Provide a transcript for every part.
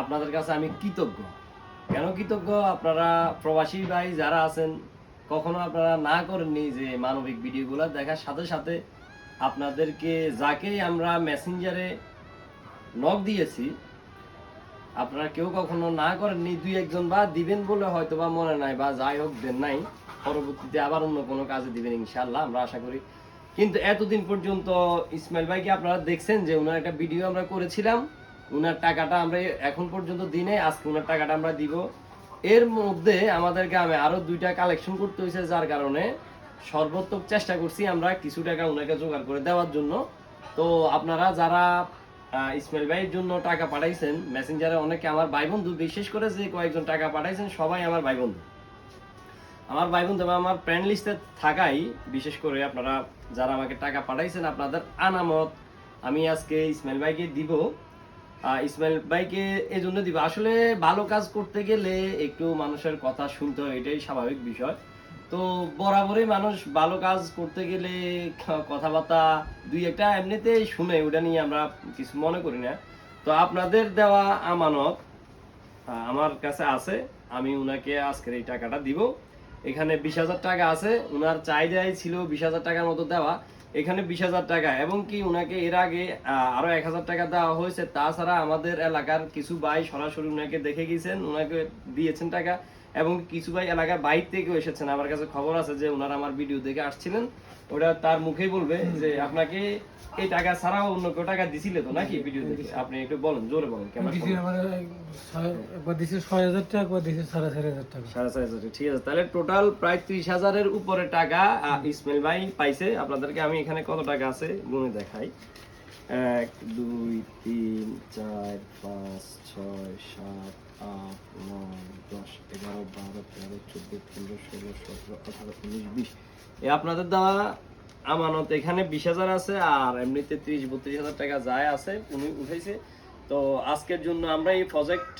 আপনাদের কাছে আমি কৃতজ্ঞ। কেন কৃতজ্ঞ? আপনারা প্রবাসী ভাই যারা আছেন, কখনো আপনারা না করেননি যে মানবিক ভিডিওগুলো দেখার সাথে সাথে আপনাদেরকে যাকেই আমরা মেসেঞ্জারে নক দিয়েছি, আপনারা কেউ কখনো না করেননি। দুই একজন বা দিবেন বলে হয়তো বা মনে নাই, বা যাই হোক দেন নাই, পরবর্তীতে আবার অন্য কোনো কাজে দিবেন ইনশাআল্লাহ, আমরা আশা করি। কিন্তু এতদিন পর্যন্ত ইসমাইল ভাইকে আপনারা দেখছেন যে ওনার একটা ভিডিও আমরা করেছিলাম, ওনার টাকাটা আমরা এখন পর্যন্ত দিনে, আজকে ওনার টাকাটা আমরা দিব। এর মধ্যে আমাদেরকে আমি আরো 2টা কালেকশন করতে হয়েছে, যার কারণে সর্বোত্তম চেষ্টা করছি আমরা কিছু টাকা ওনাকে জোগাড় করে দেওয়ার জন্য। তো আপনারা যারা ইসমাইল ভাইয়ের জন্য টাকা পাঠাইছেন মেসেঞ্জারে, অনেকে আমার ভাই বন্ধু, বিশেষ করে যে কয়েকজন টাকা পাঠাইছেন সবাই আমার ভাই বন্ধু। আমার ভাই বন্ধু আমার ফ্রেন্ড লিস্টে থাকাই, বিশেষ করে আপনারা যারা আমাকে টাকা পাঠাইছেন, আপনাদের আনামত আমি আজকে ইসমাইল ভাইকে দিব। ইসমাইল ভাইকে এই জন্য দিব, আসলে ভালো কাজ করতে গেলে একটু মানুষের কথা শুনতে হয়, এটাই স্বাভাবিক বিষয়। তো বরাবরই মানুষ ভালো কাজ করতে গেলে কথাবার্তা দুই একটা এমনিতেই শুনে, ওটা নিয়ে আমরা কিছু মনে করি না। তো আপনাদের দেওয়া আমানত আমার কাছে আছে, আমি উনাকে আজকের এই টাকাটা দিব। এখানে 20,000 টাকা আছে, উনার চাহিদাই ছিল 20,000 টাকার মতো দেওয়া। এখানে 20,000 টাকা, এবং কি উনাকে এর আগে আরো 1,000 টাকা দেওয়া হয়েছে। তাছাড়া আমাদের এলাকার কিছু ভাই সরাসরি উনাকে দেখে গেছেন, উনাকে দিয়েছেন টাকা, এবং কিছু ভাই এলাকার বাইরে থেকেও এসেছেন। আমার কাছে খবর আছে যে ওনারা আমার ভিডিও দেখে আসছিলেন, ওটা তার মুখেই বলবে যে আপনাকে এই টাকা ছাড়াও অন্য কেউ টাকা দিছিল তো নাকি ভিডিও দেখে? আপনি একটু বলেন, জোরে বলেন। কেমন একবার দিছে 6,000 টাকা, একবার দিছে 4,500 টাকা। 4,500, ঠিক আছে। তাহলে টোটাল প্রায় 30,000-এর উপরে টাকা ইসমাইল ভাই পাইছে। আপনাদেরকে আমি এখানে কত টাকা আছে গুণে দেখাই। 1 2 3 4 5 6 7 8 9 10 11 12 13 14 15 16 17 18 19 20। এই আপনাদের দেওয়া আমানত এখানে 20,000 আছে, আর এমনিতে 30-32,000 টাকা যায় আছে, উনি উঠাইছে। তো আজকের জন্য আমরা এই প্রজেক্ট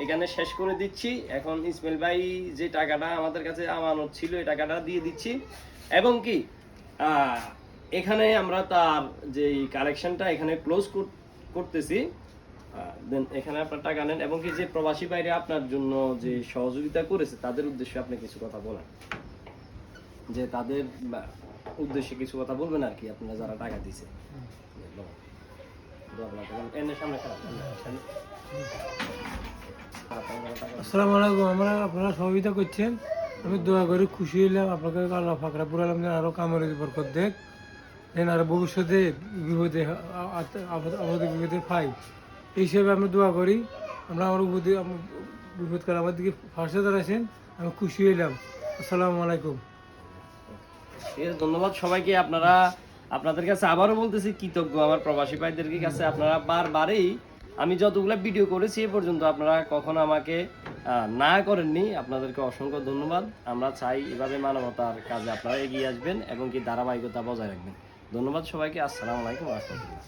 এখানে শেষ করে দিচ্ছি। এখন ইসমাইল ভাই যে টাকাটা আমাদের কাছে আমানত ছিল, এই টাকাটা দিয়ে দিচ্ছি। এবং কি এখানে আমরা তার যে কালেকশনটা এখানে ক্লোজ করতেছি। দেন এখানে আপনার টাকা নেন, এবং কি যে প্রবাসী বাইরে আপনার জন্য যে সহযোগিতা করেছে তাদের উদ্দেশ্যে আপনি কিছু কথা বলেন, যে তাদের উদ্দেশ্যে কিছু কথা বলবেন আর কি, আপনারা যারা টাকা দিছে। আসসালামু আলাইকুম। আপনারা সহযোগিতা করছেন, আমি দোয়া করি, খুশি হইলাম। আপনাকে আল্লাহ ফাকরা পুরা আলম আরো কামের বরকত দেখ, দেন আর ভবিষ্যতে বিপদে আমাদের বিপদে পাই, এই হিসেবে আমরা দোয়া করি। আমরা আমার বিপদ করে আমার দিকে ফার্স্টে দাঁড়াইছেন, আমি খুশি হইলাম। আসসালামু আলাইকুম। ঠিক আছে, ধন্যবাদ সবাইকে। আপনাদের কাছে আবারও বলতেছি কৃতজ্ঞ আমার প্রবাসী ভাইদের কাছে। আপনারা বারবারই আমি যতগুলো ভিডিও করেছি এ পর্যন্ত আপনারা কখনো আমাকে না করেননি, আপনাদেরকে অসংখ্য ধন্যবাদ। আমরা চাই এভাবে মানবতার কাজে আপনারা এগিয়ে আসবেন এবং কি ধারাবাহিকতা বজায় রাখবেন। ধন্যবাদ সবাইকে। আসসালামু আলাইকুম ওয়া রাহমাতুল্লাহ।